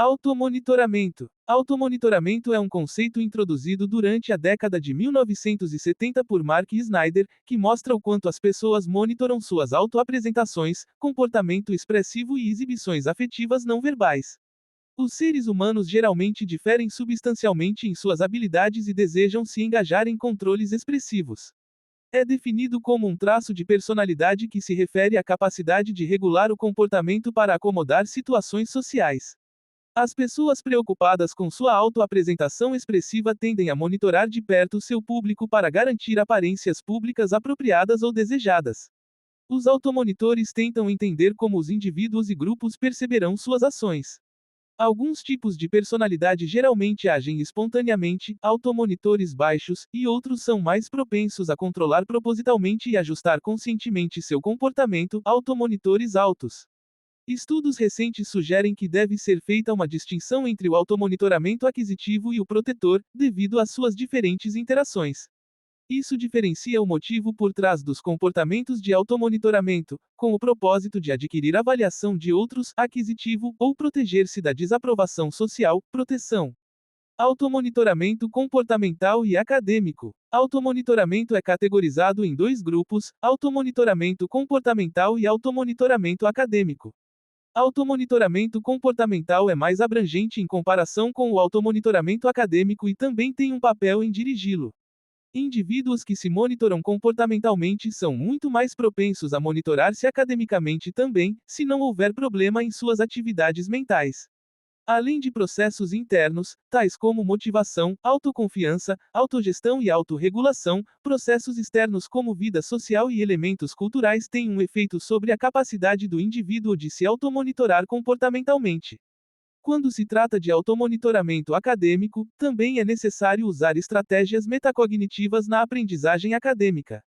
Automonitoramento. Automonitoramento é um conceito introduzido durante a década de 1970 por Mark Snyder, que mostra o quanto as pessoas monitoram suas autoapresentações, comportamento expressivo e exibições afetivas não verbais. Os seres humanos geralmente diferem substancialmente em suas habilidades e desejam se engajar em controles expressivos. É definido como um traço de personalidade que se refere à capacidade de regular o comportamento para acomodar situações sociais. As pessoas preocupadas com sua autoapresentação expressiva tendem a monitorar de perto seu público para garantir aparências públicas apropriadas ou desejadas. Os automonitores tentam entender como os indivíduos e grupos perceberão suas ações. Alguns tipos de personalidade geralmente agem espontaneamente, automonitores baixos, e outros são mais propensos a controlar propositalmente e ajustar conscientemente seu comportamento, automonitores altos. Estudos recentes sugerem que deve ser feita uma distinção entre o automonitoramento aquisitivo e o protetor, devido às suas diferentes interações. Isso diferencia o motivo por trás dos comportamentos de automonitoramento, com o propósito de adquirir avaliação de outros, aquisitivo, ou proteger-se da desaprovação social, proteção. Automonitoramento comportamental e acadêmico. Automonitoramento é categorizado em dois grupos: automonitoramento comportamental e automonitoramento acadêmico. Automonitoramento comportamental é mais abrangente em comparação com o automonitoramento acadêmico e também tem um papel em dirigi-lo. Indivíduos que se monitoram comportamentalmente são muito mais propensos a monitorar-se academicamente também, se não houver problema em suas atividades mentais. Além de processos internos, tais como motivação, autoconfiança, autogestão e autorregulação, processos externos como vida social e elementos culturais têm um efeito sobre a capacidade do indivíduo de se automonitorar comportamentalmente. Quando se trata de automonitoramento acadêmico, também é necessário usar estratégias metacognitivas na aprendizagem acadêmica.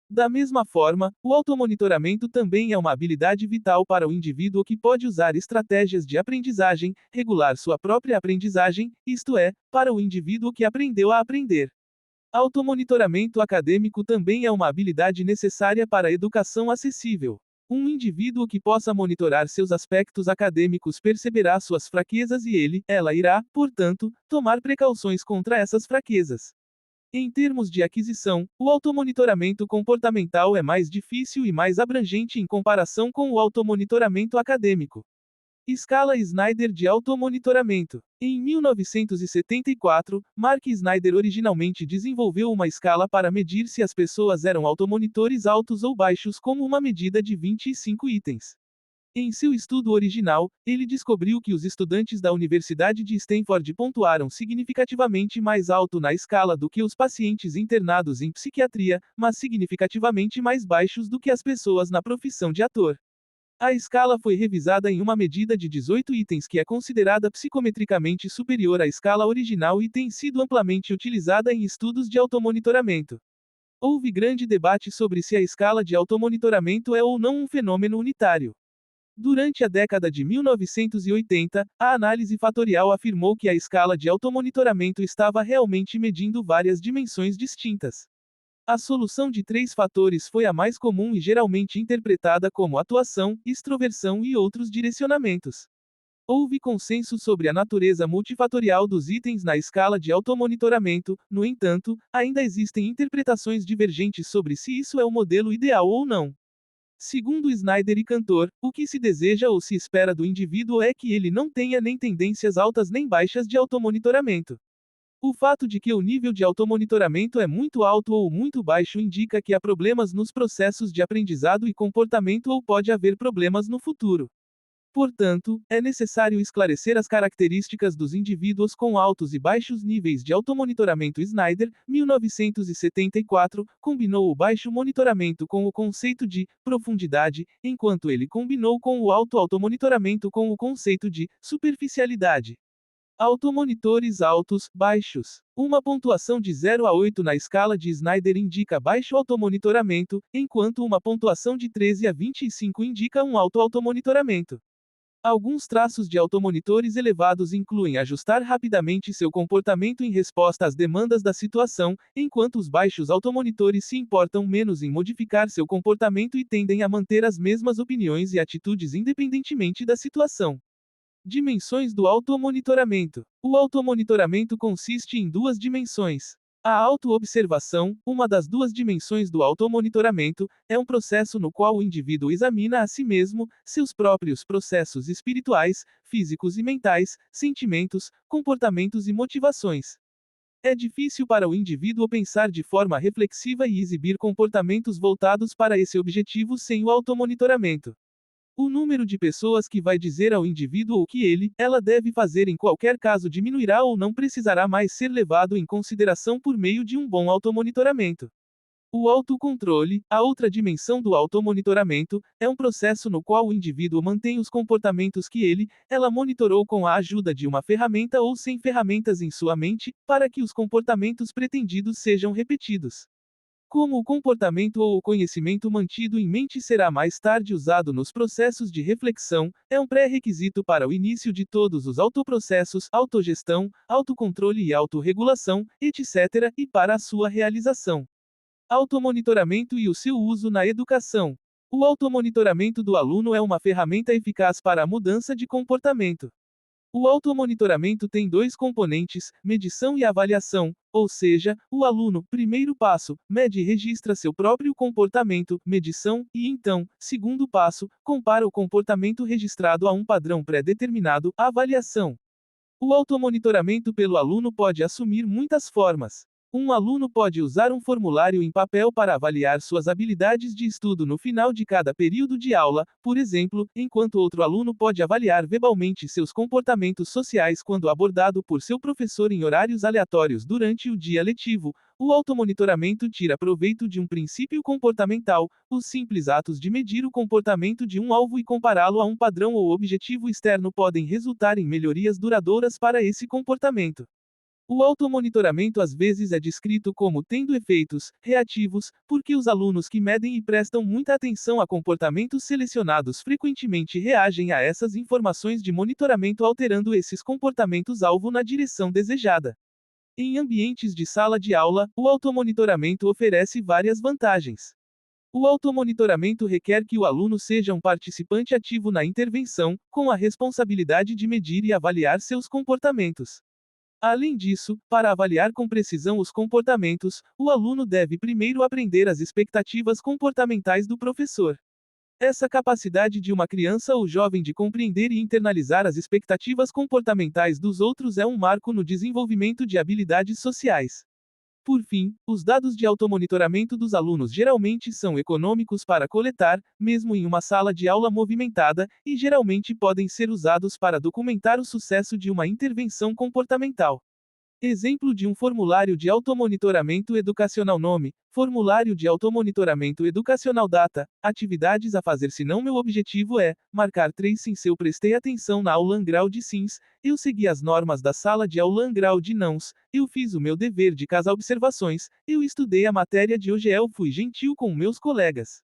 Da mesma forma, o automonitoramento também é uma habilidade vital para o indivíduo que pode usar estratégias de aprendizagem, regular sua própria aprendizagem, isto é, para o indivíduo que aprendeu a aprender. Automonitoramento acadêmico também é uma habilidade necessária para a educação acessível. Um indivíduo que possa monitorar seus aspectos acadêmicos perceberá suas fraquezas e ela irá, portanto, tomar precauções contra essas fraquezas. Em termos de aquisição, o automonitoramento comportamental é mais difícil e mais abrangente em comparação com o automonitoramento acadêmico. Escala Snyder de automonitoramento. Em 1974, Mark Snyder originalmente desenvolveu uma escala para medir se as pessoas eram automonitores altos ou baixos como uma medida de 25 itens. Em seu estudo original, ele descobriu que os estudantes da Universidade de Stanford pontuaram significativamente mais alto na escala do que os pacientes internados em psiquiatria, mas significativamente mais baixos do que as pessoas na profissão de ator. A escala foi revisada em uma medida de 18 itens que é considerada psicometricamente superior à escala original e tem sido amplamente utilizada em estudos de automonitoramento. Houve grande debate sobre se a escala de automonitoramento é ou não um fenômeno unitário. Durante a década de 1980, a análise fatorial afirmou que a escala de automonitoramento estava realmente medindo várias dimensões distintas. A solução de 3 fatores foi a mais comum e geralmente interpretada como atuação, extroversão e outros direcionamentos. Houve consenso sobre a natureza multifatorial dos itens na escala de automonitoramento, no entanto, ainda existem interpretações divergentes sobre se isso é o modelo ideal ou não. Segundo Snyder e Cantor, o que se deseja ou se espera do indivíduo é que ele não tenha nem tendências altas nem baixas de automonitoramento. O fato de que o nível de automonitoramento é muito alto ou muito baixo indica que há problemas nos processos de aprendizado e comportamento ou pode haver problemas no futuro. Portanto, é necessário esclarecer as características dos indivíduos com altos e baixos níveis de automonitoramento. Snyder, 1974, combinou o baixo monitoramento com o conceito de profundidade, enquanto ele combinou com o alto automonitoramento com o conceito de superficialidade. Automonitores altos, baixos. Uma pontuação de 0 a 8 na escala de Snyder indica baixo automonitoramento, enquanto uma pontuação de 13 a 25 indica um alto automonitoramento. Alguns traços de automonitores elevados incluem ajustar rapidamente seu comportamento em resposta às demandas da situação, enquanto os baixos automonitores se importam menos em modificar seu comportamento e tendem a manter as mesmas opiniões e atitudes independentemente da situação. Dimensões do automonitoramento. O automonitoramento consiste em duas dimensões. A autoobservação, uma das duas dimensões do automonitoramento, é um processo no qual o indivíduo examina a si mesmo, seus próprios processos espirituais, físicos e mentais, sentimentos, comportamentos e motivações. É difícil para o indivíduo pensar de forma reflexiva e exibir comportamentos voltados para esse objetivo sem o automonitoramento. O número de pessoas que vai dizer ao indivíduo o que ela deve fazer em qualquer caso diminuirá ou não precisará mais ser levado em consideração por meio de um bom automonitoramento. O autocontrole, a outra dimensão do automonitoramento, é um processo no qual o indivíduo mantém os comportamentos que ela monitorou com a ajuda de uma ferramenta ou sem ferramentas em sua mente, para que os comportamentos pretendidos sejam repetidos. Como o comportamento ou o conhecimento mantido em mente será mais tarde usado nos processos de reflexão, é um pré-requisito para o início de todos os autoprocessos, autogestão, autocontrole e autorregulação, etc., e para a sua realização. Automonitoramento e o seu uso na educação. O automonitoramento do aluno é uma ferramenta eficaz para a mudança de comportamento. O automonitoramento tem dois componentes, medição e avaliação, ou seja, o aluno, primeiro passo, mede e registra seu próprio comportamento, medição, e então, segundo passo, compara o comportamento registrado a um padrão pré-determinado, avaliação. O automonitoramento pelo aluno pode assumir muitas formas. Um aluno pode usar um formulário em papel para avaliar suas habilidades de estudo no final de cada período de aula, por exemplo, enquanto outro aluno pode avaliar verbalmente seus comportamentos sociais quando abordado por seu professor em horários aleatórios durante o dia letivo. O automonitoramento tira proveito de um princípio comportamental, os simples atos de medir o comportamento de um alvo e compará-lo a um padrão ou objetivo externo podem resultar em melhorias duradouras para esse comportamento. O automonitoramento às vezes é descrito como tendo efeitos reativos, porque os alunos que medem e prestam muita atenção a comportamentos selecionados frequentemente reagem a essas informações de monitoramento alterando esses comportamentos-alvo na direção desejada. Em ambientes de sala de aula, o automonitoramento oferece várias vantagens. O automonitoramento requer que o aluno seja um participante ativo na intervenção, com a responsabilidade de medir e avaliar seus comportamentos. Além disso, para avaliar com precisão os comportamentos, o aluno deve primeiro aprender as expectativas comportamentais do professor. Essa capacidade de uma criança ou jovem de compreender e internalizar as expectativas comportamentais dos outros é um marco no desenvolvimento de habilidades sociais. Por fim, os dados de automonitoramento dos alunos geralmente são econômicos para coletar, mesmo em uma sala de aula movimentada, e geralmente podem ser usados para documentar o sucesso de uma intervenção comportamental. Exemplo de um formulário de automonitoramento educacional: nome, formulário de automonitoramento educacional. Data, atividades a fazer. Se não, meu objetivo é marcar 3 sim. Se eu prestei atenção na aula grau de sims, eu segui as normas da sala de aula grau de nãos, eu fiz o meu dever de casa. Observações, eu estudei a matéria de hoje. Eu fui gentil com meus colegas.